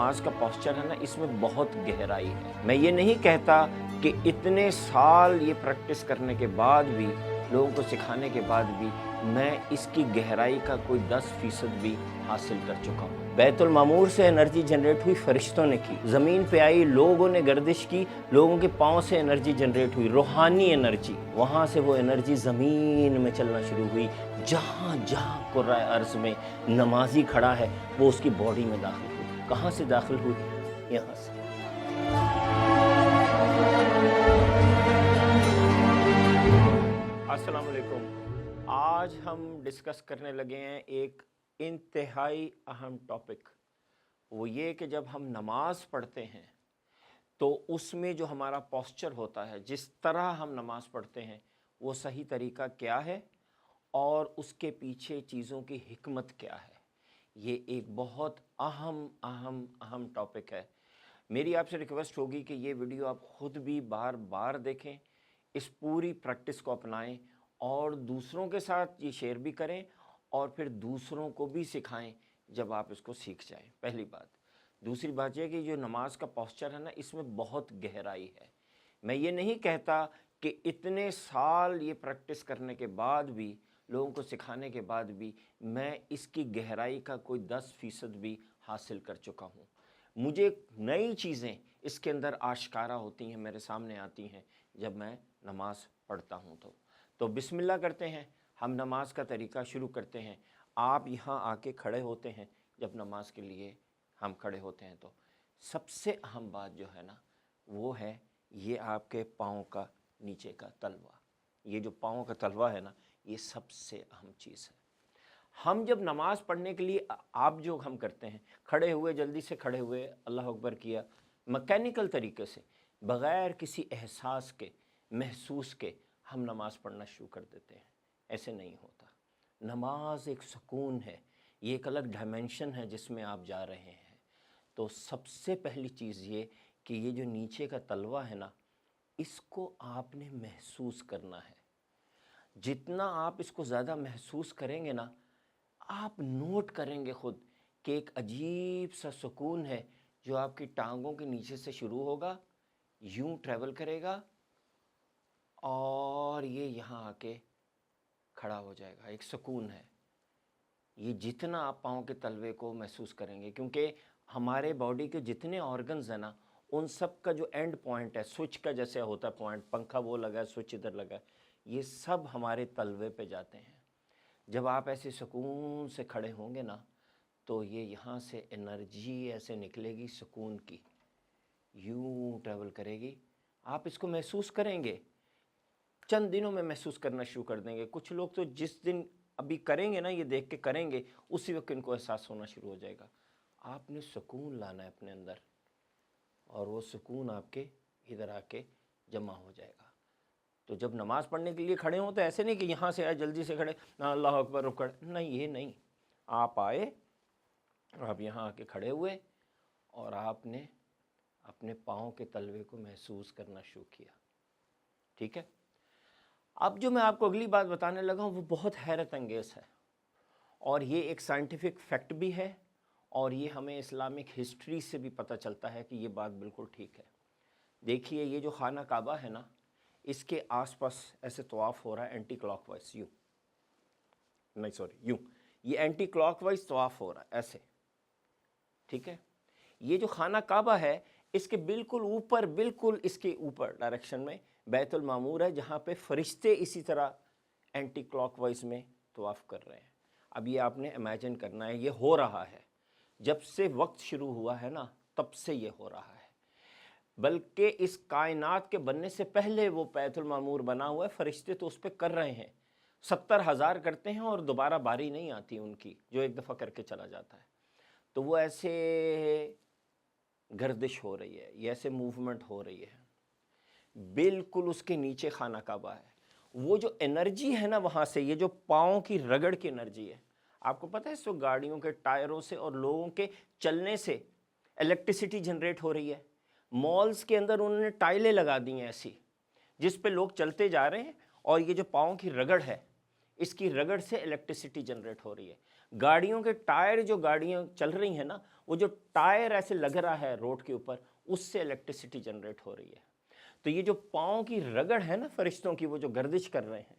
نماز کا پوسچر ہے نا، اس میں بہت گہرائی ہے۔ میں یہ نہیں کہتا کہ اتنے سال یہ پریکٹس کرنے کے بعد بھی، لوگوں کو سکھانے کے بعد بھی، میں اس کی گہرائی کا کوئی 10% بھی حاصل کر چکا ہوں۔ بیت المعمور سے انرجی جنریٹ ہوئی، فرشتوں نے کی، زمین پہ آئی، لوگوں نے گردش کی، لوگوں کے پاؤں سے انرجی جنریٹ ہوئی، روحانی انرجی، وہاں سے وہ انرجی زمین میں چلنا شروع ہوئی۔ جہاں جہاں کرۂ ارض میں نمازی کھڑا ہے وہ اس کی باڈی میں داخل ہوئی۔ کہاں سے داخل ہوئی؟ یہاں سے۔ السلام علیکم۔ آج ہم ڈسکس کرنے لگے ہیں ایک انتہائی اہم ٹاپک، وہ یہ کہ جب ہم نماز پڑھتے ہیں تو اس میں جو ہمارا پوسچر ہوتا ہے، جس طرح ہم نماز پڑھتے ہیں، وہ صحیح طریقہ کیا ہے اور اس کے پیچھے چیزوں کی حکمت کیا ہے۔ یہ ایک بہت اہم ٹاپک ہے۔ میری آپ سے ریکویسٹ ہوگی کہ یہ ویڈیو آپ خود بھی بار بار دیکھیں، اس پوری پریکٹس کو اپنائیں اور دوسروں کے ساتھ یہ شیئر بھی کریں اور پھر دوسروں کو بھی سکھائیں جب آپ اس کو سیکھ جائیں۔ پہلی بات۔ دوسری بات یہ کہ جو نماز کا پوسچر ہے نا، اس میں بہت گہرائی ہے۔ میں یہ نہیں کہتا کہ اتنے سال یہ پریکٹس کرنے کے بعد بھی، لوگوں کو سکھانے کے بعد بھی، میں اس کی گہرائی کا کوئی 10% بھی حاصل کر چکا ہوں۔ مجھے نئی چیزیں اس کے اندر آشکارا ہوتی ہیں، میرے سامنے آتی ہیں جب میں نماز پڑھتا ہوں۔ تو بسم اللہ کرتے ہیں، ہم نماز کا طریقہ شروع کرتے ہیں۔ آپ یہاں آ کے کھڑے ہوتے ہیں، جب نماز کے لیے ہم کھڑے ہوتے ہیں تو سب سے اہم بات جو ہے نا، وہ ہے یہ آپ کے پاؤں کا نیچے کا تلوہ۔ یہ جو پاؤں کا تلوہ ہے نا، یہ سب سے اہم چیز ہے۔ ہم جب نماز پڑھنے کے لیے آپ جو ہم کرتے ہیں، کھڑے ہوئے، جلدی سے کھڑے ہوئے، اللہ اکبر کیا، میکینیکل طریقے سے، بغیر کسی احساس کے، محسوس کے ہم نماز پڑھنا شروع کر دیتے ہیں۔ ایسے نہیں ہوتا۔ نماز ایک سکون ہے، یہ ایک الگ ڈائمینشن ہے جس میں آپ جا رہے ہیں۔ تو سب سے پہلی چیز یہ کہ یہ جو نیچے کا تلوہ ہے نا، اس کو آپ نے محسوس کرنا ہے۔ جتنا آپ اس کو زیادہ محسوس کریں گے نا، آپ نوٹ کریں گے خود کہ ایک عجیب سا سکون ہے جو آپ کی ٹانگوں کے نیچے سے شروع ہوگا، یوں ٹریول کرے گا اور یہ یہاں آ کے کھڑا ہو جائے گا۔ ایک سکون ہے یہ، جتنا آپ پاؤں کے تلوے کو محسوس کریں گے، کیونکہ ہمارے باڈی کے جتنے آرگنز ہیں نا، ان سب کا جو اینڈ پوائنٹ ہے، سوئچ کا جیسے ہوتا ہے پوائنٹ، پنکھا وہ لگا ہے، سوئچ ادھر لگا ہے، یہ سب ہمارے تلوے پہ جاتے ہیں۔ جب آپ ایسے سکون سے کھڑے ہوں گے نا، تو یہ یہاں سے انرجی ایسے نکلے گی سکون کی، یوں ٹریول کرے گی۔ آپ اس کو محسوس کریں گے، چند دنوں میں محسوس کرنا شروع کر دیں گے۔ کچھ لوگ تو جس دن ابھی کریں گے نا، یہ دیکھ کے کریں گے، اسی وقت ان کو احساس ہونا شروع ہو جائے گا۔ آپ نے سکون لانا ہے اپنے اندر، اور وہ سکون آپ کے ادھر آ کے جمع ہو جائے گا۔ تو جب نماز پڑھنے کے لیے کھڑے ہوں تو ایسے نہیں کہ یہاں سے آئے جلدی سے کھڑے، اللہ اکبر رکڑ، نہیں، یہ نہیں۔ آپ آئے، آپ یہاں آ کے کھڑے ہوئے اور آپ نے اپنے پاؤں کے تلوے کو محسوس کرنا شروع کیا۔ ٹھیک ہے؟ اب جو میں آپ کو اگلی بات بتانے لگا ہوں وہ بہت حیرت انگیز ہے، اور یہ ایک سائنٹیفک فیکٹ بھی ہے، اور یہ ہمیں اسلامک ہسٹری سے بھی پتہ چلتا ہے کہ یہ بات بالکل ٹھیک ہے۔ دیکھیے، یہ جو خانہ کعبہ ہے نا، اس کے آس پاس ایسے طواف ہو رہا ہے اینٹی کلاک وائز، یوں یہ اینٹی کلاک وائز طواف ہو رہا ہے ایسے۔ ٹھیک ہے؟ یہ جو خانہ کعبہ ہے، اس کے بالکل اوپر، بالکل اس کے اوپر ڈائریکشن میں بیت المعمور ہے، جہاں پہ فرشتے اسی طرح اینٹی کلاک وائز میں طواف کر رہے ہیں۔ اب یہ آپ نے امیجن کرنا ہے، یہ ہو رہا ہے۔ جب سے وقت شروع ہوا ہے نا، تب سے یہ ہو رہا ہے، بلکہ اس کائنات کے بننے سے پہلے وہ بیت المعمور بنا ہوا ہے، فرشتے تو اس پہ کر رہے ہیں۔ 70,000 کرتے ہیں اور دوبارہ باری نہیں آتی ان کی، جو ایک دفعہ کر کے چلا جاتا ہے۔ تو وہ ایسے گردش ہو رہی ہے، یہ ایسے موومنٹ ہو رہی ہے۔ بالکل اس کے نیچے خانہ کعبہ ہے۔ وہ جو انرجی ہے نا وہاں سے، یہ جو پاؤں کی رگڑ کی انرجی ہے، آپ کو پتہ ہے اس وقت گاڑیوں کے ٹائروں سے اور لوگوں کے چلنے سے الیکٹریسٹی جنریٹ ہو رہی ہے۔ مالز کے اندر انہوں نے ٹائلیں لگا دی ہیں ایسی، جس پہ لوگ چلتے جا رہے ہیں، اور یہ جو پاؤں کی رگڑ ہے، اس کی رگڑ سے الیکٹریسٹی جنریٹ ہو رہی ہے۔ گاڑیوں کے ٹائر جو گاڑیاں چل رہی ہیں نا، وہ جو ٹائر ایسے لگ رہا ہے روڈ کے اوپر، اس سے الیکٹریسٹی جنریٹ ہو رہی ہے۔ تو یہ جو پاؤں کی رگڑ ہے نا فرشتوں کی، وہ جو گردش کر رہے ہیں،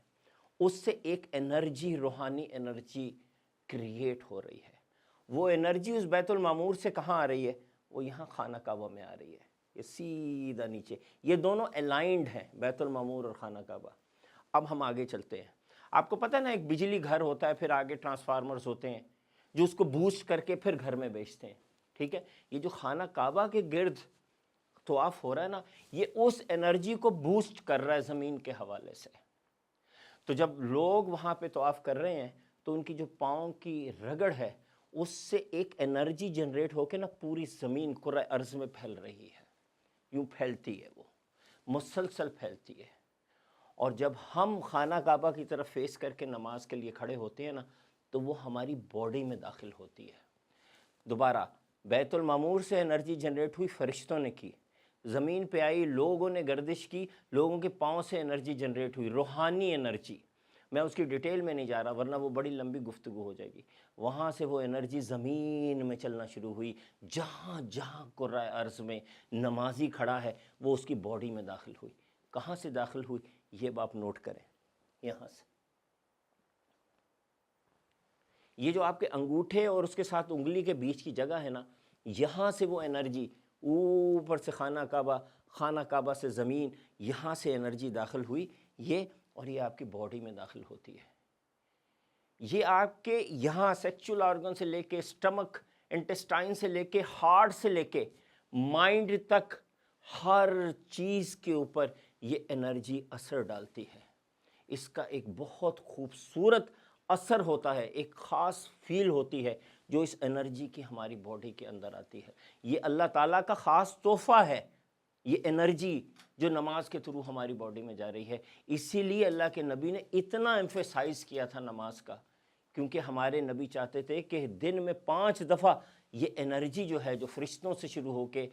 اس سے ایک انرجی، روحانی انرجی کریٹ ہو رہی ہے۔ وہ انرجی اس بیت المعمور سے کہاں آ رہی ہے؟ وہ یہاں خانہ کعبہ میں آ رہی ہے، یہ سیدھا نیچے، یہ دونوں الائنڈ ہیں، بیت المعمور اور خانہ کعبہ۔ اب ہم آگے چلتے ہیں۔ آپ کو پتہ نا ایک بجلی گھر ہوتا ہے، پھر آگے ٹرانسفارمرز ہوتے ہیں جو اس کو بوسٹ کر کے پھر گھر میں بیچتے ہیں، ٹھیک ہے؟ یہ جو خانہ کعبہ کے گرد طواف ہو رہا ہے نا، یہ اس انرجی کو بوسٹ کر رہا ہے زمین کے حوالے سے۔ تو جب لوگ وہاں پہ طواف کر رہے ہیں تو ان کی جو پاؤں کی رگڑ ہے، اس سے ایک انرجی جنریٹ ہو کے نا پوری زمین کرۂ ارض میں پھیل رہی ہے، یوں پھیلتی ہے، وہ مسلسل پھیلتی ہے۔ اور جب ہم خانہ کعبہ کی طرف فیس کر کے نماز کے لیے کھڑے ہوتے ہیں نا، تو وہ ہماری باڈی میں داخل ہوتی ہے۔ دوبارہ بیت المعمور سے انرجی جنریٹ ہوئی، فرشتوں نے کی، زمین پہ آئی، لوگوں نے گردش کی، لوگوں کے پاؤں سے انرجی جنریٹ ہوئی، روحانی انرجی۔ میں اس کی ڈیٹیل میں نہیں جا رہا ورنہ وہ بڑی لمبی گفتگو ہو جائے گی۔ وہاں سے وہ انرجی زمین میں چلنا شروع ہوئی، جہاں جہاں کرۂ ارض میں نمازی کھڑا ہے وہ اس کی باڈی میں داخل ہوئی۔ کہاں سے داخل ہوئی؟ یہ آپ نوٹ کریں، یہاں سے۔ یہ جو آپ کے انگوٹھے اور اس کے ساتھ انگلی کے بیچ کی جگہ ہے نا، یہاں سے وہ انرجی اوپر سے خانہ کعبہ، خانہ کعبہ سے زمین، یہاں سے انرجی داخل ہوئی، اور یہ آپ کی باڈی میں داخل ہوتی ہے۔ یہ آپ کے یہاں سیکچول آرگن سے لے کے اسٹمک، انٹسٹائن سے لے کے ہارٹ سے لے کے مائنڈ تک، ہر چیز کے اوپر یہ انرجی اثر ڈالتی ہے۔ اس کا ایک بہت خوبصورت اثر ہوتا ہے، ایک خاص فیل ہوتی ہے جو اس انرجی کی ہماری باڈی کے اندر آتی ہے۔ یہ اللہ تعالیٰ کا خاص تحفہ ہے، یہ انرجی جو نماز کے تھرو ہماری باڈی میں جا رہی ہے۔ اسی لیے اللہ کے نبی نے اتنا ایمفیسائز کیا تھا نماز کا، کیونکہ ہمارے نبی چاہتے تھے کہ دن میں 5 دفعہ یہ انرجی جو ہے، جو فرشتوں سے شروع ہو کے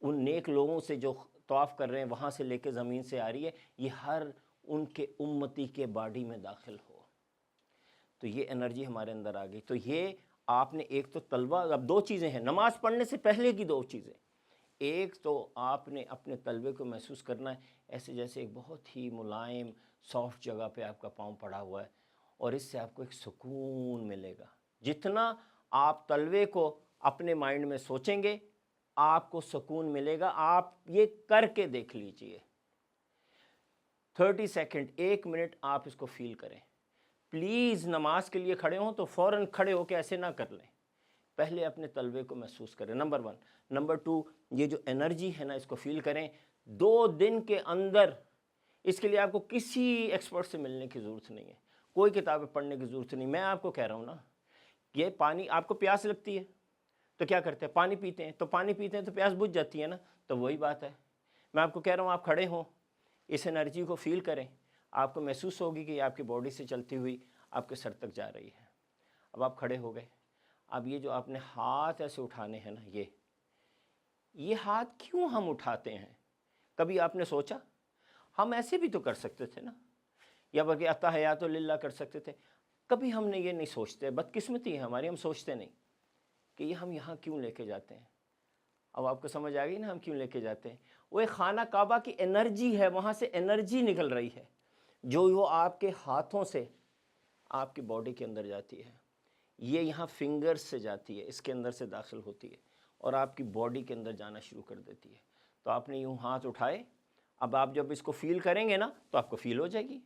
ان نیک لوگوں سے جو طواف کر رہے ہیں وہاں سے لے کے زمین سے آ رہی ہے، یہ ہر ان کے امتی کے باڈی میں داخل ہو۔ تو یہ انرجی ہمارے اندر آ گئی۔ تو یہ آپ نے ایک تو طلبہ، اب 2 چیزیں ہیں نماز پڑھنے سے پہلے کی 2 چیزیں۔ ایک تو آپ نے اپنے طلبے کو محسوس کرنا ہے ایسے جیسے ایک بہت ہی ملائم سافٹ جگہ پہ آپ کا پاؤں پڑا ہوا ہے، اور اس سے آپ کو ایک سکون ملے گا۔ جتنا آپ طلبے کو اپنے مائنڈ میں سوچیں گے، آپ کو سکون ملے گا۔ آپ یہ کر کے دیکھ لیجئے، 30 سیکنڈ، 1 منٹ آپ اس کو فیل کریں۔ پلیز نماز کے لیے کھڑے ہوں تو فوراً کھڑے ہو کے ایسے نہ کر لیں، پہلے اپنے طلبے کو محسوس کریں، نمبر 1۔ نمبر 2، یہ جو انرجی ہے نا، اس کو فیل کریں 2 دن کے اندر۔ اس کے لیے آپ کو کسی ایکسپرٹ سے ملنے کی ضرورت نہیں ہے، کوئی کتابیں پڑھنے کی ضرورت نہیں۔ میں آپ کو کہہ رہا ہوں نا، یہ پانی، آپ کو پیاس لگتی ہے تو کیا کرتے ہیں؟ پانی پیتے ہیں، تو پانی پیتے ہیں تو پیاس بجھ جاتی ہے نا، تو وہی بات ہے۔ میں آپ کو کہہ رہا ہوں آپ کھڑے ہوں، اس انرجی کو فیل کریں، آپ کو محسوس ہوگی کہ یہ آپ کی باڈی سے چلتی ہوئی آپ کے سر تک جا رہی ہے۔ اب آپ کھڑے ہو گئے، اب یہ جو آپ نے ہاتھ ایسے اٹھانے ہیں نا، یہ ہاتھ کیوں ہم اٹھاتے ہیں؟ کبھی آپ نے سوچا؟ ہم ایسے بھی تو کر سکتے تھے نا، یا بلکہ التحیات للہ کر سکتے تھے۔ کبھی ہم نے یہ نہیں سوچتے، بدقسمتی ہے ہماری، ہم سوچتے نہیں کہ یہ ہم یہاں کیوں لے کے جاتے ہیں۔ اب آپ کو سمجھ آ گئی نا ہم کیوں لے کے جاتے ہیں؟ وہ ایک خانہ کعبہ کی انرجی ہے، وہاں سے انرجی نکل رہی ہے جو وہ آپ کے ہاتھوں سے آپ کی باڈی کے اندر جاتی ہے۔ یہ یہاں فنگر سے جاتی ہے، اس کے اندر سے داخل ہوتی ہے اور آپ کی باڈی کے اندر جانا شروع کر دیتی ہے۔ تو آپ نے یوں ہاتھ اٹھائے، اب آپ جب اس کو فیل کریں گے نا تو آپ کو فیل ہو جائے گی،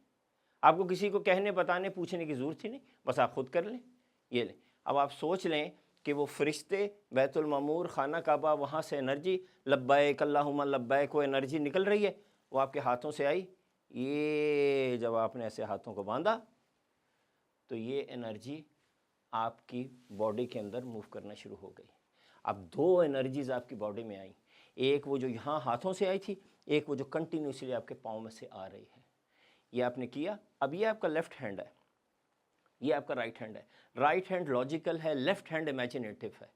آپ کو کسی کو کہنے، بتانے، پوچھنے کی ضرورت ہی نہیں، بس آپ خود کر لیں۔ یہ لیں، اب آپ سوچ لیں کہ وہ فرشتے، بیت المعمور، خانہ کعبہ، وہاں سے انرجی، لبیک اللہم لبیک، وہ انرجی نکل رہی ہے، وہ آپ کے ہاتھوں سے آئی۔ یہ جب آپ نے ایسے ہاتھوں کو باندھا تو یہ انرجی آپ کی باڈی کے اندر موو کرنا شروع ہو گئی۔ اب 2 انرجیز آپ کی باڈی میں آئیں، ایک وہ جو یہاں ہاتھوں سے آئی تھی، ایک وہ جو کنٹینیوسلی آپ کے پاؤں میں سے آ رہی ہے۔ یہ آپ نے کیا۔ اب یہ آپ کا لیفٹ ہینڈ ہے، یہ آپ کا رائٹ ہینڈ ہے۔ رائٹ ہینڈ لاجیکل ہے، لیفٹ ہینڈ امیجنیٹو ہے۔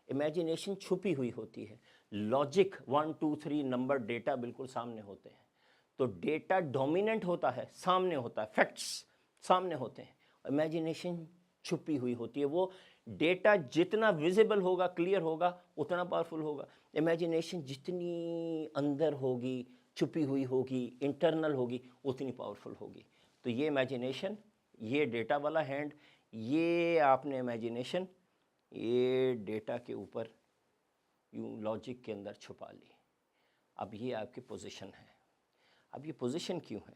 امیجنیشن چھپی ہوئی ہوتی ہے، لاجک 1 2 3 نمبر، ڈیٹا بالکل سامنے ہوتے ہیں، تو ڈیٹا ڈومیننٹ ہوتا ہے، سامنے ہوتا ہے، فیکٹس سامنے ہوتے ہیں۔ امیجنیشن چھپی ہوئی ہوتی ہے. وہ ڈیٹا جتنا ویزیبل ہوگا, کلیئر ہوگا, اتنا پاورفل ہوگا. امیجنیشن جتنی اندر ہوگی, چھپی ہوئی ہوگی, انٹرنل ہوگی, اتنی پاورفل ہوگی. تو یہ امیجنیشن, یہ ڈیٹا والا ہینڈ, یہ آپ نے امیجنیشن یہ ڈیٹا کے اوپر یوں لاجک کے اندر چھپا لی. اب یہ آپ کی پوزیشن ہے. اب یہ پوزیشن کیوں ہے,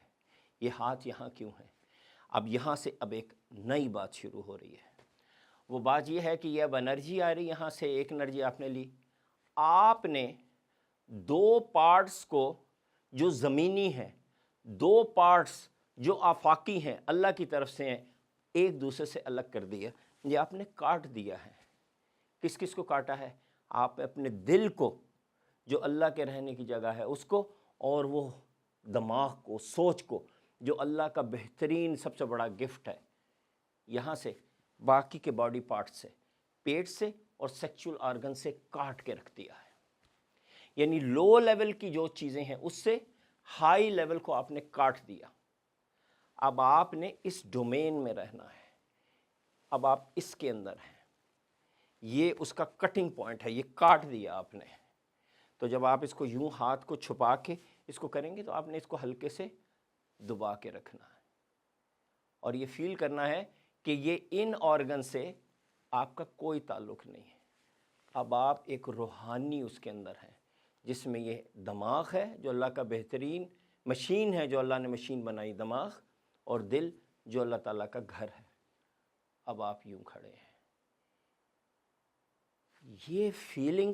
یہ ہاتھ یہاں کیوں ہے؟ اب یہاں سے اب ایک نئی بات شروع ہو رہی ہے. وہ بات یہ ہے کہ یہ اب انرجی آ رہی, یہاں سے ایک انرجی آپ نے لی. آپ نے دو پارٹس کو جو زمینی ہیں, دو پارٹس جو آفاقی ہیں, اللہ کی طرف سے ہیں, ایک دوسرے سے الگ کر دیا. یہ آپ نے کاٹ دیا ہے. کس کس کو کاٹا ہے؟ آپ اپنے دل کو, جو اللہ کے رہنے کی جگہ ہے اس کو, اور وہ دماغ کو, سوچ کو, جو اللہ کا بہترین سب سے بڑا گفٹ ہے, یہاں سے باقی کے باڈی پارٹ سے, پیٹ سے اور سیکچول آرگن سے کاٹ کے رکھ دیا ہے. یعنی لو لیول کی جو چیزیں ہیں اس سے ہائی لیول کو آپ نے کاٹ دیا. اب آپ نے اس ڈومین میں رہنا ہے, اب آپ اس کے اندر ہیں. یہ اس کا کٹنگ پوائنٹ ہے, یہ کاٹ دیا آپ نے. تو جب آپ اس کو یوں ہاتھ کو چھپا کے اس کو کریں گے تو آپ نے اس کو ہلکے سے دبا کے رکھنا ہے, اور یہ فیل کرنا ہے کہ یہ ان آرگن سے آپ کا کوئی تعلق نہیں ہے. اب آپ ایک روحانی اس کے اندر ہیں, جس میں یہ دماغ ہے جو اللہ کا بہترین مشین ہے, جو اللہ نے مشین بنائی دماغ, اور دل جو اللہ تعالیٰ کا گھر ہے. اب آپ یوں کھڑے ہیں. یہ فیلنگ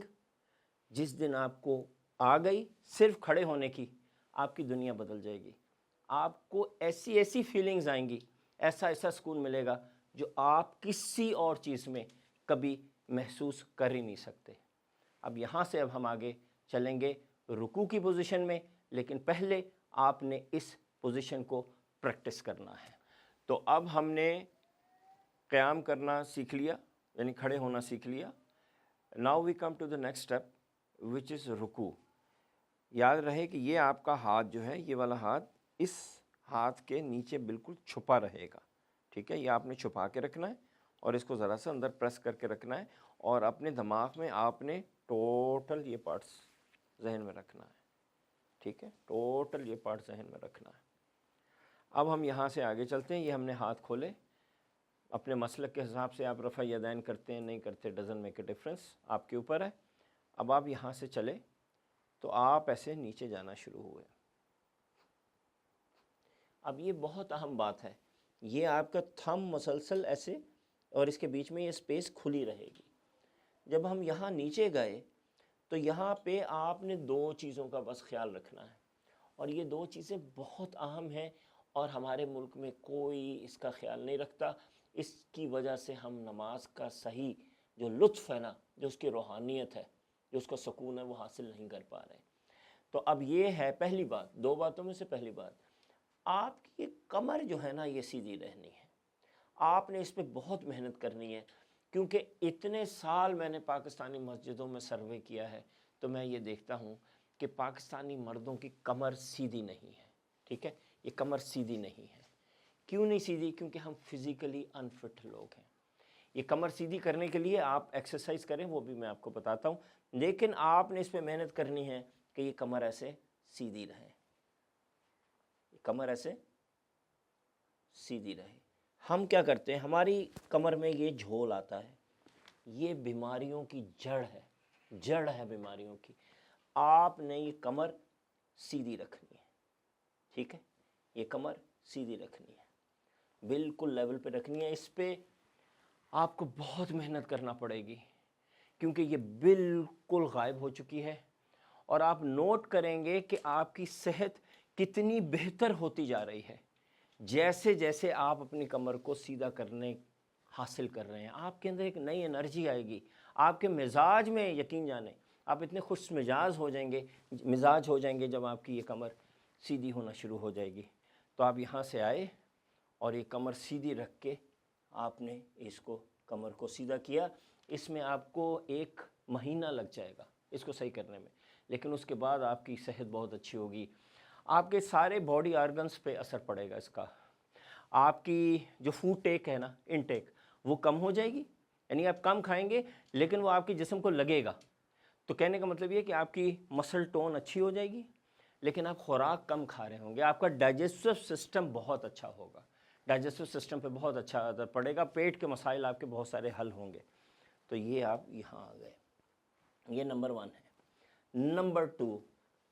جس دن آپ کو آ گئی صرف کھڑے ہونے کی, آپ کی دنیا بدل جائے گی. آپ کو ایسی ایسی فیلنگز آئیں گی, ایسا ایسا سکون ملے گا جو آپ کسی اور چیز میں کبھی محسوس کر ہی نہیں سکتے. اب یہاں سے اب ہم آگے چلیں گے رکوع کی پوزیشن میں, لیکن پہلے آپ نے اس پوزیشن کو پریکٹس کرنا ہے. تو اب ہم نے قیام کرنا سیکھ لیا, یعنی کھڑے ہونا سیکھ لیا. Now we come to the next step which is رکوع. یاد رہے کہ یہ آپ کا ہاتھ جو ہے, یہ والا ہاتھ اس ہاتھ کے نیچے بالکل چھپا رہے گا. ٹھیک ہے, یہ آپ نے چھپا کے رکھنا ہے اور اس کو ذرا سا اندر پریس کر کے رکھنا ہے, اور اپنے دماغ میں آپ نے ٹوٹل یہ پارٹس ذہن میں رکھنا ہے. ٹھیک ہے, ٹوٹل یہ پارٹ ذہن میں رکھنا ہے. اب ہم یہاں سے آگے چلتے ہیں. یہ ہم نے ہاتھ کھولے, اپنے مسلک کے حساب سے آپ رفع یدین کرتے ہیں نہیں کرتے, ڈزنٹ میک اے ڈفرینس, آپ کے اوپر ہے. اب آپ یہاں سے چلے تو آپ ایسے نیچے جانا شروع ہوئے. اب یہ بہت اہم بات ہے, یہ آپ کا تھم مسلسل ایسے, اور اس کے بیچ میں یہ اسپیس کھلی رہے گی. جب ہم یہاں نیچے گئے تو یہاں پہ آپ نے دو چیزوں کا بس خیال رکھنا ہے, اور یہ دو چیزیں بہت اہم ہیں, اور ہمارے ملک میں کوئی اس کا خیال نہیں رکھتا. اس کی وجہ سے ہم نماز کا صحیح جو لطف ہے نا, جو اس کی روحانیت ہے, جو اس کا سکون ہے, وہ حاصل نہیں کر پا رہے. تو اب یہ ہے پہلی بات, دو باتوں میں سے پہلی بات, آپ کی کمر جو ہے نا یہ سیدھی رہنی ہے. آپ نے اس پہ بہت محنت کرنی ہے, کیونکہ اتنے سال میں نے پاکستانی مسجدوں میں سروے کیا ہے, تو میں یہ دیکھتا ہوں کہ پاکستانی مردوں کی کمر سیدھی نہیں ہے. ٹھیک ہے, یہ کمر سیدھی نہیں ہے. کیوں نہیں سیدھی؟ کیونکہ ہم فزیکلی انفٹ لوگ ہیں. یہ کمر سیدھی کرنے کے لیے آپ ایکسرسائز کریں, وہ بھی میں آپ کو بتاتا ہوں, لیکن آپ نے اس پہ محنت کرنی ہے کہ یہ کمر ایسے سیدھی رہے, یہ کمر ایسے سیدھی رہے. ہم کیا کرتے ہیں, ہماری کمر میں یہ جھول آتا ہے, یہ بیماریوں کی جڑ ہے, جڑ ہے بیماریوں کی. آپ نے یہ کمر سیدھی رکھنی ہے. ٹھیک ہے, یہ کمر سیدھی رکھنی ہے, بالکل لیول پہ رکھنی ہے. اس پہ آپ کو بہت محنت کرنا پڑے گی, کیونکہ یہ بالکل غائب ہو چکی ہے. اور آپ نوٹ کریں گے کہ آپ کی صحت کتنی بہتر ہوتی جا رہی ہے جیسے جیسے آپ اپنی کمر کو سیدھا کرنے حاصل کر رہے ہیں. آپ کے اندر ایک نئی انرجی آئے گی, آپ کے مزاج میں یقین جانیں آپ اتنے خوش مزاج ہو جائیں گے جب آپ کی یہ کمر سیدھی ہونا شروع ہو جائے گی. تو آپ یہاں سے آئے اور یہ کمر سیدھی رکھ کے آپ نے اس کو کمر کو سیدھا کیا. اس میں آپ کو 1 مہینہ لگ جائے گا اس کو صحیح کرنے میں, لیکن اس کے بعد آپ کی صحت بہت اچھی ہوگی. آپ کے سارے باڈی آرگنز پہ اثر پڑے گا اس کا. آپ کی جو فوڈ ٹیک ہے نا, انٹیک, وہ کم ہو جائے گی، یعنی آپ کم کھائیں گے لیکن وہ آپ کے جسم کو لگے گا. تو کہنے کا مطلب یہ کہ آپ کی مسل ٹون اچھی ہو جائے گی لیکن آپ خوراک کم کھا رہے ہوں گے. آپ کا ڈائجسٹو سسٹم بہت اچھا ہوگا، ڈائجسٹو سسٹم پہ بہت اچھا اثر پڑے گا، پیٹ کے مسائل آپ کے بہت سارے حل ہوں گے. تو یہ آپ یہاں آ گئے. یہ نمبر 1 ہے. نمبر 2،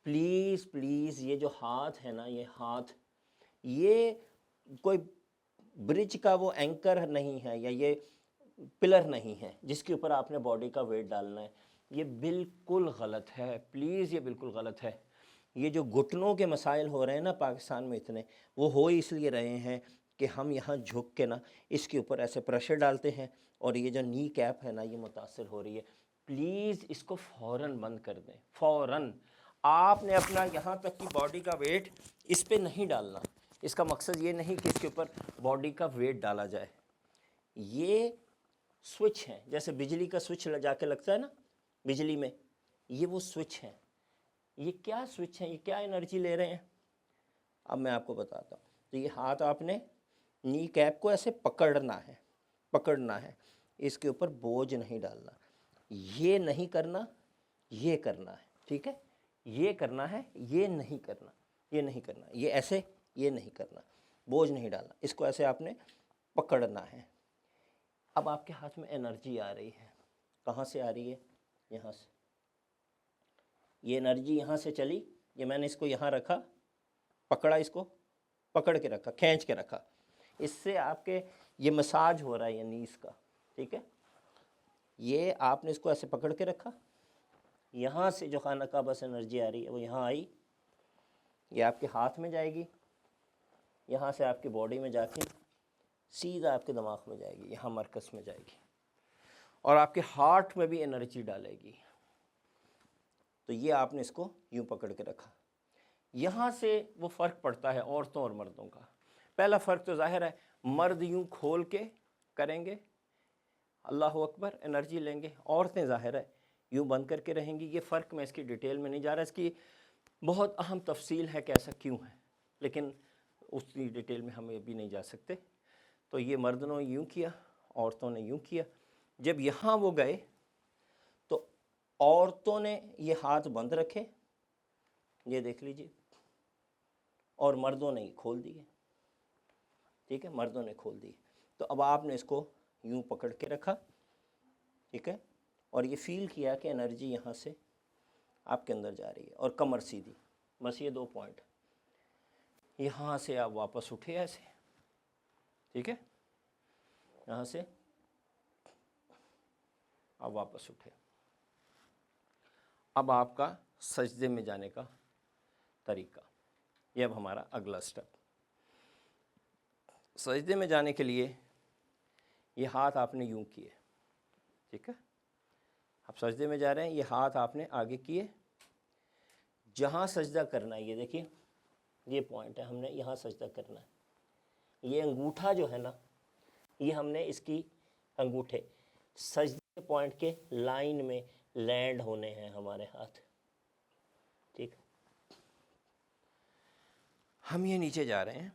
پلیز پلیز یہ جو ہاتھ ہے نا، یہ ہاتھ یہ کوئی برج کا وہ اینکر نہیں ہے یا یہ پلر نہیں ہے جس کے اوپر آپ نے باڈی کا ویٹ ڈالنا ہے. یہ بالکل غلط ہے، پلیز یہ بالکل غلط ہے. یہ جو گھٹنوں کے مسائل ہو رہے ہیں نا پاکستان میں اتنے، وہ ہو اس لیے رہے ہیں کہ ہم یہاں جھک کے نا اس کے اوپر ایسے پریشر ڈالتے ہیں اور یہ جو نی کیپ ہے نا یہ متاثر ہو رہی ہے. پلیز اس کو فوراً بند کر دیں، فوراً. آپ نے اپنا یہاں تک کی باڈی کا ویٹ اس پہ نہیں ڈالنا. اس کا مقصد یہ نہیں کہ اس کے اوپر باڈی کا ویٹ ڈالا جائے. یہ سوئچ ہیں، جیسے بجلی کا سوئچ جا کے لگتا ہے نا بجلی میں، یہ وہ سوئچ ہیں. یہ کیا سوئچ ہیں، یہ کیا انرجی لے رہے ہیں؟ اب میں آپ کو بتاتا ہوں. تو یہ ہاتھ آپ نے نی کیپ کو ایسے پکڑنا ہے، اس کے اوپر بوجھ نہیں ڈالنا. یہ نہیں کرنا، یہ کرنا ہے، ٹھیک ہے؟ یہ کرنا ہے، یہ نہیں کرنا، یہ نہیں کرنا، یہ ایسے، یہ نہیں کرنا، بوجھ نہیں ڈالنا. اس کو ایسے آپ نے پکڑنا ہے. اب آپ کے ہاتھ میں انرجی آ رہی ہے. کہاں سے آ رہی ہے؟ یہاں سے. یہ انرجی یہاں سے چلی، یہ میں نے اس کو یہاں رکھا، پکڑا، اس کو پکڑ کے رکھا، کھینچ کے رکھا. اس سے آپ کے یہ مساج ہو رہا ہے یہ نیز کا، ٹھیک ہے؟ یہ آپ نے اس کو ایسے پکڑ کے رکھا، یہاں سے جو خانہ کعبہ سے انرجی آ رہی ہے وہ یہاں آئی، یہ آپ کے ہاتھ میں جائے گی، یہاں سے آپ کی باڈی میں جا کے سیدھا آپ کے دماغ میں جائے گی، یہاں مرکز میں جائے گی اور آپ کے ہارٹ میں بھی انرجی ڈالے گی. تو یہ آپ نے اس کو یوں پکڑ کے رکھا. یہاں سے وہ فرق پڑتا ہے عورتوں اور مردوں کا. پہلا فرق تو ظاہر ہے، مرد یوں کھول کے کریں گے، اللہ اکبر، انرجی لیں گے. عورتیں ظاہر ہے یوں بند کر کے رہیں گی. یہ فرق میں اس کی ڈیٹیل میں نہیں جا رہا، اس کی بہت اہم تفصیل ہے کہ ایسا کیوں ہے، لیکن اس کی ڈیٹیل میں ہم ابھی نہیں جا سکتے. تو یہ مردوں نے یوں کیا، عورتوں نے یوں کیا. جب یہاں وہ گئے تو عورتوں نے یہ ہاتھ بند رکھے، یہ دیکھ لیجیے، اور مردوں نے یہ کھول دیے، ٹھیک ہے؟ مردوں نے کھول دیے. تو اب آپ نے اس کو یوں پکڑ کے رکھا، ٹھیک ہے؟ اور یہ فیل کیا کہ انرجی یہاں سے آپ کے اندر جا رہی ہے، اور کمر سیدھی. بس یہ 2 پوائنٹ. یہاں سے آپ واپس اٹھے ایسے، ٹھیک ہے؟ یہاں سے آپ واپس اٹھے. اب آپ کا سجدے میں جانے کا طریقہ، یہ اب ہمارا اگلا سٹیپ. سجدے میں جانے کے لیے یہ ہاتھ آپ نے یوں کیے، ٹھیک ہے؟ اب سجدے میں جا رہے ہیں، یہ ہاتھ آپ نے آگے کیے. جہاں سجدہ کرنا ہے، یہ دیکھیے، یہ پوائنٹ ہے، ہم نے یہاں سجدہ کرنا ہے. یہ انگوٹھا جو ہے نا، یہ ہم نے اس کی انگوٹھے سجدے پوائنٹ کے لائن میں لینڈ ہونے ہیں ہمارے ہاتھ، ٹھیک؟ ہم یہ نیچے جا رہے ہیں،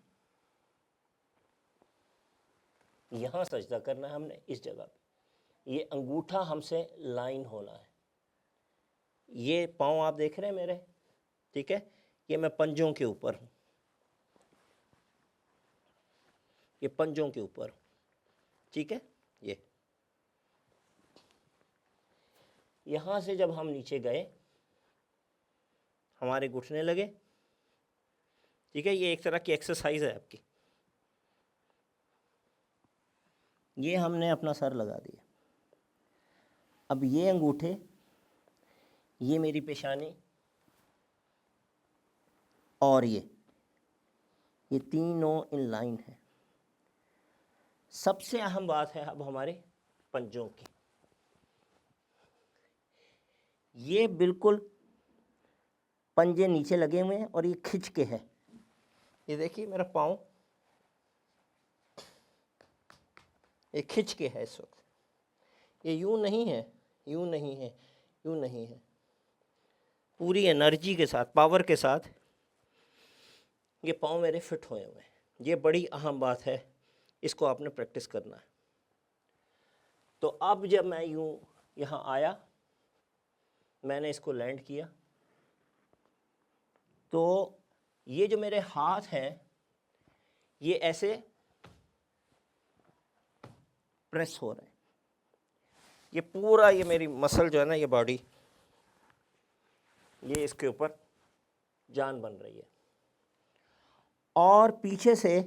یہاں سجدہ کرنا ہے ہم نے اس جگہ پہ. یہ انگوٹھا ہم سے لائن ہونا ہے. یہ پاؤں آپ دیکھ رہے ہیں میرے، ٹھیک ہے؟ یہ میں پنجوں کے اوپر ہوں، یہ پنجوں کے اوپر ہوں، ٹھیک ہے؟ یہ یہاں سے جب ہم نیچے گئے ہمارے گھٹنے لگے، ٹھیک ہے؟ یہ ایک طرح کی ایکسرسائز ہے آپ کی. یہ ہم نے اپنا سر لگا دیا. اب یہ انگوٹھے، یہ میری پیشانی اور یہ تینوں ان لائن ہیں. سب سے اہم بات ہے اب ہمارے پنجوں کی. یہ بالکل پنجے نیچے لگے ہوئے ہیں اور یہ کھچ کے ہے. یہ دیکھیے میرا پاؤں، یہ کھچ کے ہے اس وقت. یہ یوں نہیں ہے، یوں نہیں ہے، یوں نہیں ہے. پوری انرجی کے ساتھ، پاور کے ساتھ یہ پاؤں میرے فٹ ہوئے ہوئے ہیں. یہ بڑی اہم بات ہے، اس کو آپ نے پریکٹس کرنا ہے. تو اب جب میں یوں یہاں آیا، میں نے اس کو لینڈ کیا، تو یہ جو میرے ہاتھ ہیں یہ ایسے پریس ہو رہے ہیں، یہ پورا یہ میری مسل جو ہے نا، یہ باڈی، یہ اس کے اوپر جان بن رہی ہے، اور پیچھے سے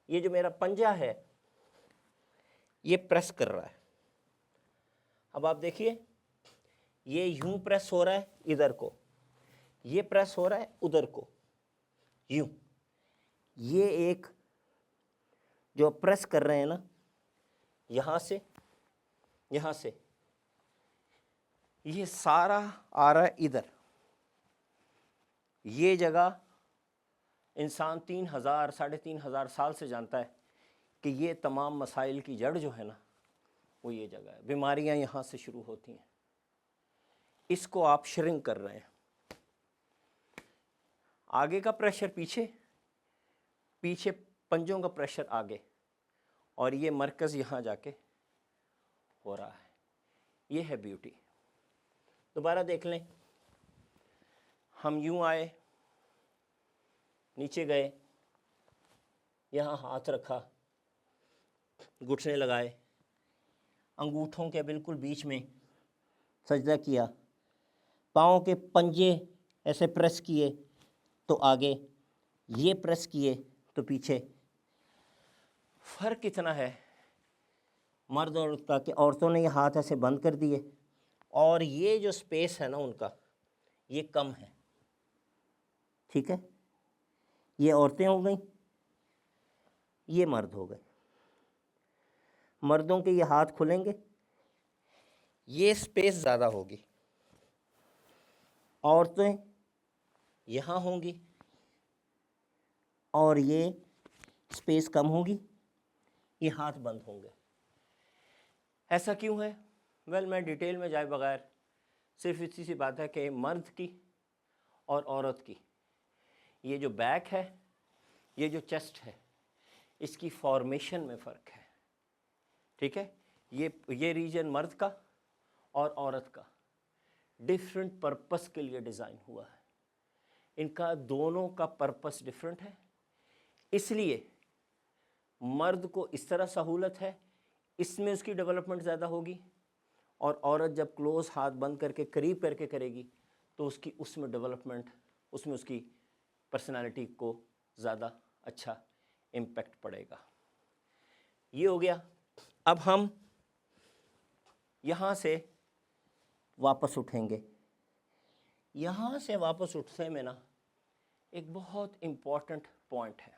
یہ جو میرا پنجہ ہے یہ پریس کر رہا ہے۔ اب آپ دیکھیے، یہ یوں پریس ہو رہا ہے ادھر کو، یہ پریس ہو رہا ہے ادھر کو، یوں۔ یہ ایک جو پریس کر رہے ہیں نا، یہاں سے یہاں سے، یہ سارا آ رہا ہے ادھر۔ یہ جگہ انسان 3000 3500 سال سے جانتا ہے کہ یہ تمام مسائل کی جڑ جو ہے نا وہ یہ جگہ ہے، بیماریاں یہاں سے شروع ہوتی ہیں۔ اس کو آپ شرنک کر رہے ہیں، آگے کا پریشر پیچھے، پیچھے پنجوں کا پریشر آگے، اور یہ مرکز یہاں جا کے ہو رہا ہے۔ یہ ہے بیوٹی۔ دوبارہ دیکھ لیں، ہم یوں آئے، نیچے گئے، یہاں ہاتھ رکھا، گھٹنے لگائے، انگوٹھوں کے بالکل بیچ میں سجدہ کیا، پاؤں کے پنجے ایسے پریس کیے تو آگے، یہ پریس کیے تو پیچھے۔ فرق اتنا ہے مرد اور عورت کا کہ عورتوں نے یہ ہاتھ ایسے بند کر دیے، اور یہ جو سپیس ہے نا ان کا یہ کم ہے، ٹھیک ہے؟ یہ عورتیں ہو گئیں، یہ مرد ہو گئے۔ مردوں کے یہ ہاتھ کھلیں گے، یہ سپیس زیادہ ہوگی، عورتیں یہاں ہوں گی اور یہ سپیس کم ہوگی، یہ ہاتھ بند ہوں گے۔ ایسا کیوں ہے؟ میں ڈیٹیل میں جائے بغیر صرف اتنی سی بات ہے کہ مرد کی اور عورت کی یہ جو بیک ہے، یہ جو چیسٹ ہے، اس کی فارمیشن میں فرق ہے، ٹھیک ہے؟ یہ ریجن مرد کا اور عورت کا ڈیفرنٹ پرپس کے لیے ڈیزائن ہوا ہے، ان کا دونوں کا پرپس ڈیفرنٹ ہے، اس لیے مرد کو اس طرح سہولت ہے، اس میں اس کی ڈیولپمنٹ زیادہ ہوگی، اور عورت جب کلوز ہاتھ بند کر کے قریب کر کے کرے گی تو اس میں ڈیولپمنٹ، اس میں اس کی پرسنالٹی کو زیادہ اچھا امپیکٹ پڑے گا۔ یہ ہو گیا۔ اب ہم یہاں سے واپس اٹھیں گے۔ یہاں سے واپس اٹھنے میں نا ایک بہت امپورٹنٹ پوائنٹ ہے،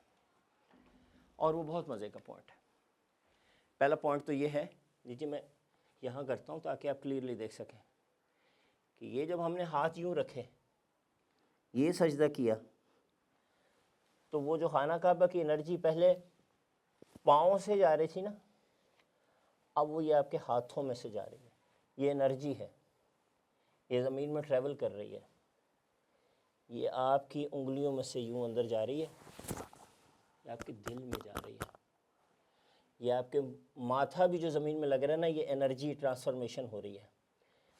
اور وہ بہت مزے کا پوائنٹ ہے۔ پہلا پوائنٹ تو یہ ہے، لیجیے میں یہاں کرتا ہوں تاکہ آپ کلیئرلی دیکھ سکیں کہ یہ جب ہم نے ہاتھ یوں رکھے، یہ سجدہ کیا، تو وہ جو خانہ کعبہ کی انرجی پہلے پاؤں سے جا رہی تھی نا، اب وہ یہ آپ کے ہاتھوں میں سے جا رہی ہے۔ یہ انرجی ہے، یہ زمین میں ٹریول کر رہی ہے، یہ آپ کی انگلیوں میں سے یوں اندر جا رہی ہے، یہ آپ کے دل میں جا رہی ہے، یہ آپ کے ماتھا بھی جو زمین میں لگ رہا ہے نا، یہ انرجی ٹرانسفارمیشن ہو رہی ہے۔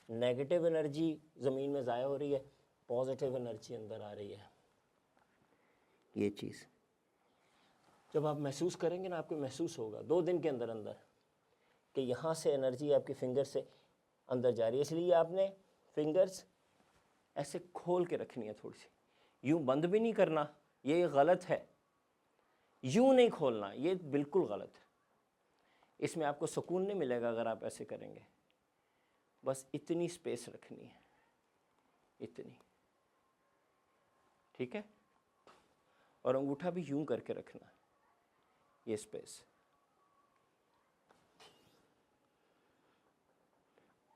نیگیٹو انرجی زمین میں ضائع ہو رہی ہے، پازیٹیو انرجی اندر آ رہی ہے۔ یہ چیز جب آپ محسوس کریں گے نا، آپ کو محسوس ہوگا 2 دن کے اندر اندر کہ یہاں سے انرجی آپ کی فنگر سے اندر جا رہی ہے۔ اس لیے آپ نے فنگرز ایسے کھول کے رکھنی ہے، تھوڑی سی یوں بند بھی نہیں کرنا، یہ غلط ہے۔ یوں نہیں کھولنا، یہ بالکل غلط ہے، اس میں آپ کو سکون نہیں ملے گا اگر آپ ایسے کریں گے۔ بس اتنی سپیس رکھنی ہے، اتنی، ٹھیک ہے؟ اور انگوٹھا بھی یوں کر کے رکھنا ہے، یہ سپیس۔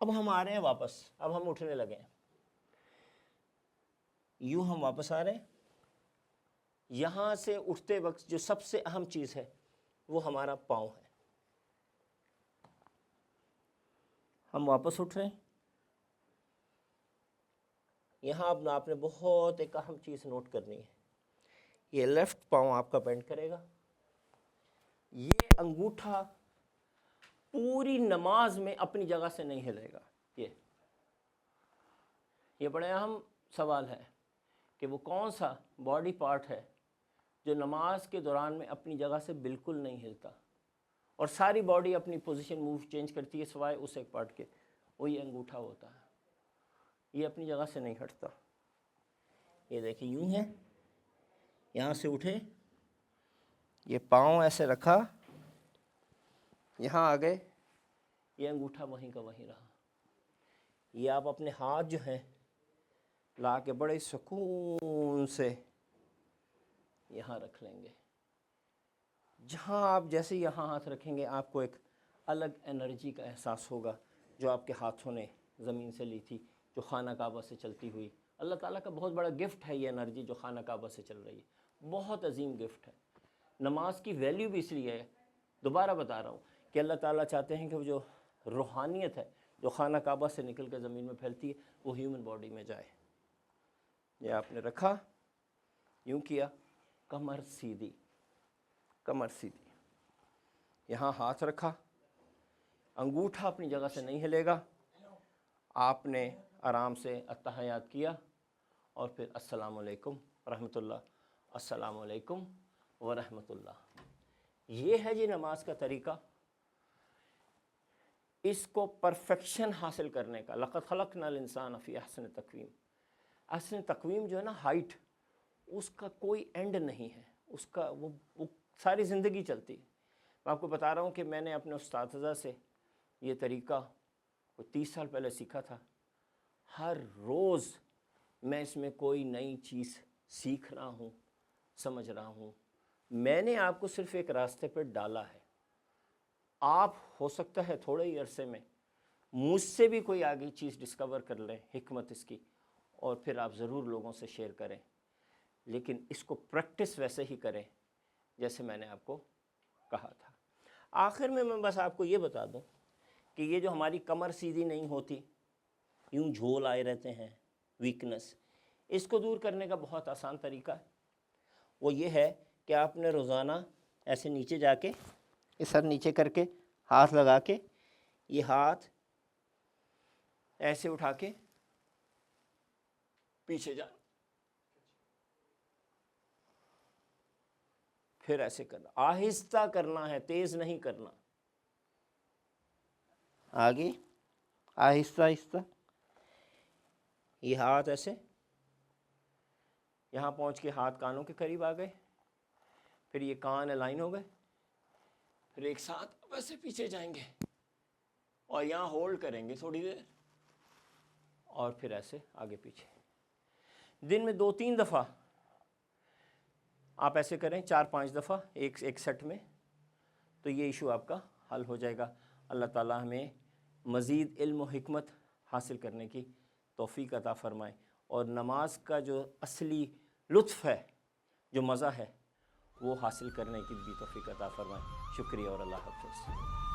اب ہم آ رہے ہیں واپس، اب ہم اٹھنے لگے ہیں، یوں ہم واپس آ رہے ہیں۔ یہاں سے اٹھتے وقت جو سب سے اہم چیز ہے وہ ہمارا پاؤں ہے۔ ہم واپس اٹھ رہے ہیں، یہاں اب آپ نے بہت ایک اہم چیز نوٹ کرنی ہے، یہ لیفٹ پاؤں آپ کا بینڈ کرے گا، یہ انگوٹھا پوری نماز میں اپنی جگہ سے نہیں ہلے گا۔ یہ بڑے اہم سوال ہے کہ وہ کون سا باڈی پارٹ ہے جو نماز کے دوران میں اپنی جگہ سے بالکل نہیں ہلتا، اور ساری باڈی اپنی پوزیشن موو چینج کرتی ہے سوائے اس ایک پارٹ کے، وہ یہ انگوٹھا ہوتا ہے۔ یہ اپنی جگہ سے نہیں ہٹتا۔ یہ دیکھیں یوں ہے، یہاں سے اٹھے، یہ پاؤں ایسے رکھا، یہاں آ گئے، یہ انگوٹھا وہیں کا وہیں رہا۔ یہ آپ اپنے ہاتھ جو ہیں لا کے بڑے سکون سے یہاں رکھ لیں گے۔ جہاں آپ جیسے یہاں ہاتھ رکھیں گے آپ کو ایک الگ انرجی کا احساس ہوگا جو آپ کے ہاتھوں نے زمین سے لی تھی، جو خانہ کعبہ سے چلتی ہوئی۔ اللہ تعالیٰ کا بہت بڑا گفٹ ہے یہ انرجی جو خانہ کعبہ سے چل رہی ہے، بہت عظیم گفٹ ہے۔ نماز کی ویلیو بھی اس لیے ہے، دوبارہ بتا رہا ہوں، کہ اللہ تعالیٰ چاہتے ہیں کہ وہ جو روحانیت ہے جو خانہ کعبہ سے نکل کے زمین میں پھیلتی ہے وہ ہیومن باڈی میں جائے۔ یہ آپ نے رکھا، یوں کیا، کمر سیدھی، کمر سیدھی، یہاں ہاتھ رکھا، انگوٹھا اپنی جگہ سے نہیں ہلے گا۔ آپ نے آرام سے اتحیات کیا اور پھر السلام علیکم ورحمۃ اللہ، السلام علیکم ورحمۃ اللہ۔ یہ ہے جی نماز کا طریقہ۔ اس کو پرفیکشن حاصل کرنے کا، لقد خلقنا الانسان فی احسن تقویم، احسن تقویم جو ہے نا، ہائٹ، اس کا کوئی اینڈ نہیں ہے، اس کا وہ ساری زندگی چلتی ہے۔ میں آپ کو بتا رہا ہوں کہ میں نے اپنے اساتذہ سے یہ طریقہ 30 سال پہلے سیکھا تھا۔ ہر روز میں اس میں کوئی نئی چیز سیکھ رہا ہوں، سمجھ رہا ہوں۔ میں نے آپ کو صرف ایک راستے پہ ڈالا ہے، آپ ہو سکتا ہے تھوڑے ہی عرصے میں مجھ سے بھی کوئی آگے چیز ڈسکور کر لیں، حکمت اس کی، اور پھر آپ ضرور لوگوں سے شیئر کریں، لیکن اس کو پریکٹس ویسے ہی کریں جیسے میں نے آپ کو کہا تھا۔ آخر میں بس آپ کو یہ بتا دوں کہ یہ جو ہماری کمر سیدھی نہیں ہوتی، یوں جھول آئے رہتے ہیں، ویکنس، اس کو دور کرنے کا بہت آسان طریقہ ہے۔ وہ یہ ہے کہ آپ نے روزانہ ایسے نیچے جا کے، یہ سر نیچے کر کے، ہاتھ لگا کے، یہ ہاتھ ایسے اٹھا کے پیچھے جانا، پھر ایسے کرنا، آہستہ کرنا ہے، تیز نہیں کرنا، آگے آہستہ آہستہ، یہ ہاتھ ایسے، یہاں پہنچ کے ہاتھ کانوں کے قریب آ گئے، پھر یہ کان الائن ہو گئے، پھر ایک ساتھ ویسے پیچھے جائیں گے اور یہاں ہولڈ کریں گے تھوڑی دیر، اور پھر ایسے آگے پیچھے۔ دن میں 2-3 دفعہ آپ ایسے کریں، 4-5 دفعہ ایک سیٹ میں، تو یہ ایشو آپ کا حل ہو جائے گا۔ اللہ تعالیٰ ہمیں مزید علم و حکمت حاصل کرنے کی توفیق عطا فرمائے، اور نماز کا جو اصلی لطف ہے، جو مزہ ہے، وہ حاصل کرنے کی بھی توفیق عطا فرمائے۔ شکریہ اور اللہ حافظ۔